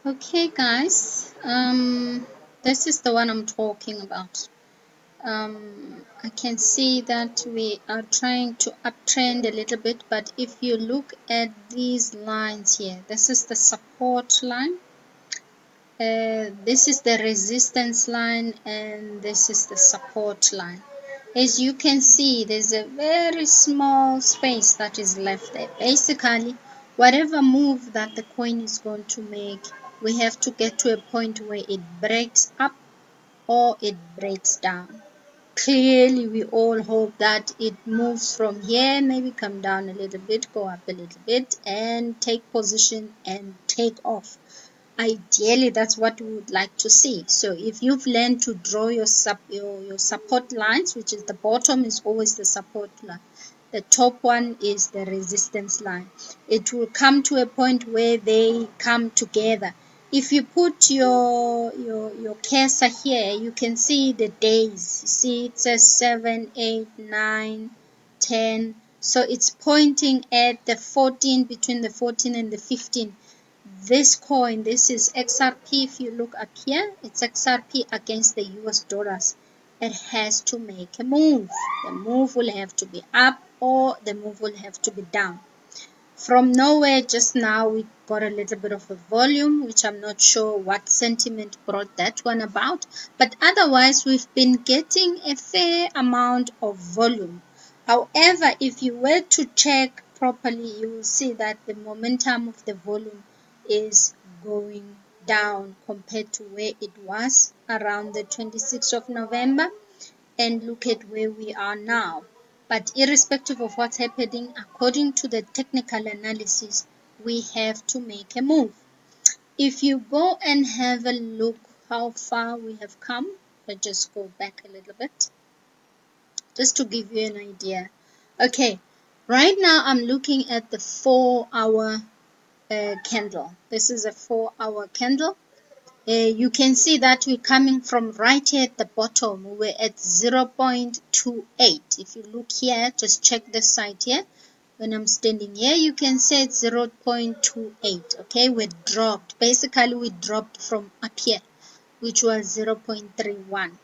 Okay, guys, this is the one I'm talking about. I can see that we are trying to uptrend a little bit, but if you look at these lines here, this is the support line, this is the resistance line, and this is the support line. As you can see, there's a very small space that is left there. Basically, whatever move that the coin is going to make, we have to get to a point where it breaks up or it breaks down. Clearly, we all hope that it moves from here, maybe come down a little bit, go up a little bit, and take position and take off. Ideally, that's what we would like to see. So if you've learned to draw your support lines, which is the bottom is always the support line, the top one is the resistance line. It will come to a point where they come together. If you put your cursor here, you can see the days. You see it says 7, 8, 9, 10. So it's pointing at the 14, between the 14 and the 15. This coin, this is XRP. If you look up here, it's XRP against the US dollars. It has to make a move. The move will have to be up or the move will have to be down. From nowhere, just now, we got a little bit of a volume, which I'm not sure what sentiment brought that one about. But otherwise, we've been getting a fair amount of volume. However, if you were to check properly, you will see that the momentum of the volume is going down compared to where it was around the 26th of November. And look at where we are now. But irrespective of what's happening, according to the technical analysis, we have to make a move. If you go and have a look how far we have come, let's just go back a little bit, just to give you an idea. Okay, right now I'm looking at the 4-hour candle. This is a 4-hour candle. You can see that we're coming from right here at the bottom. We're at 0.28. If you look here, just check this side here. When I'm standing here, you can see it's 0.28. Okay, we dropped. Basically, we dropped from up here, which was 0.31.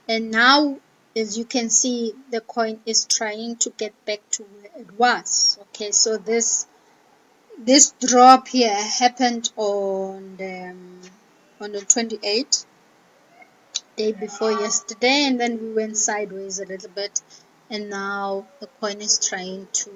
And now, as you can see, the coin is trying to get back to where it was. Okay, so this drop here happened on the 28th, day before yesterday, and then we went sideways a little bit, and now the coin is trying to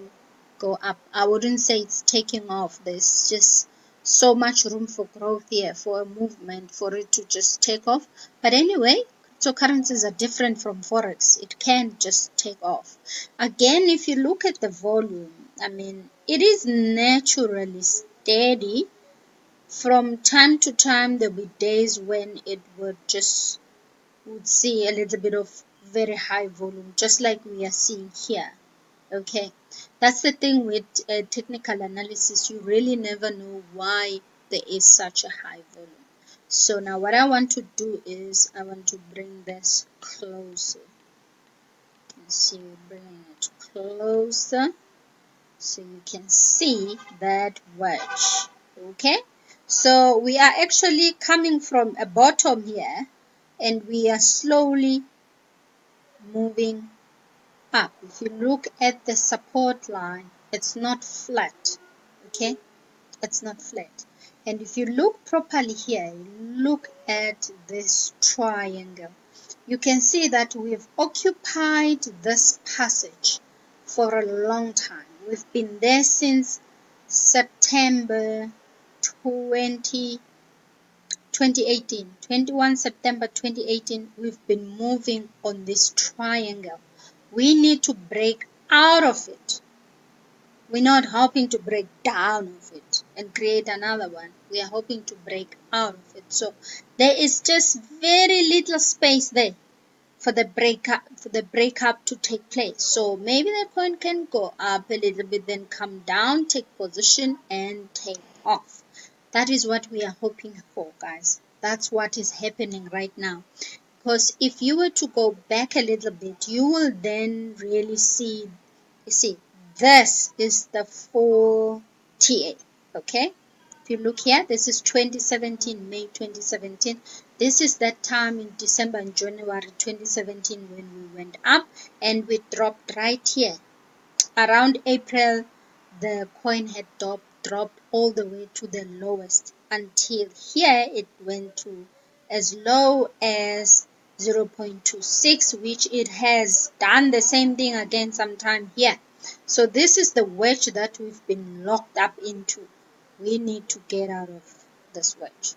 go up. I wouldn't say it's taking off. There's just so much room for growth here, for a movement, for it to just take off. But anyway, cryptocurrencies are different from forex. It can't just take off. Again, if you look at the volume, I mean, it is naturally steady. From time to time, there'll be days when it would see a little bit of very high volume, just like we are seeing here. Okay, that's the thing with technical analysis. You really never know why there is such a high volume. So now what I want to do is I want to bring this closer. Let's see, bringing it closer so you can see that wedge. Okay, so we are actually coming from a bottom here, and we are slowly moving up. If you look at the support line, it's not flat. Okay, it's not flat. And if you look properly here, look at this triangle, you can see that we've occupied this passage for a long time. We've been there since September 2018, 21 September 2018. We've been moving on this triangle. We need to break out of it. We're not hoping to break down of it and create another one. We are hoping to break out of it. So there is just very little space there for the breakup to take place. So maybe the coin can go up a little bit, then come down, take position, and take off. That is what we are hoping for, guys. That's what is happening right now. Because if you were to go back a little bit, you will then really see, you see, this is the 4TA, okay? If you look here, this is 2017, May 2017. This is that time in December and January 2017 when we went up and we dropped right here. Around April, the coin had dropped all the way to the lowest until here it went to as low as 0.26, which it has done the same thing again sometime here. So this is the wedge that we've been locked up into. We need to get out of this wedge.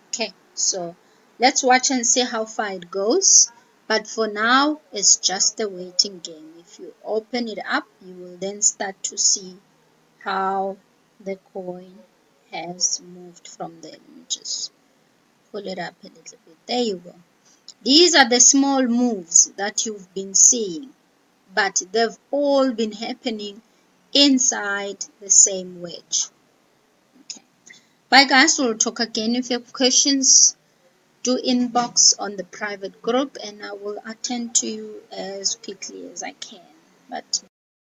Okay, so let's watch and see how far it goes. But for now, it's just a waiting game. If you open it up, you will then start to see how the coin has moved from there. Let me just pull it up a little bit. There you go. These are the small moves that you've been seeing, but they've all been happening inside the same wedge. Okay. Bye guys, we'll talk again. If you have questions, do inbox on the private group and I will attend to you as quickly as I can. But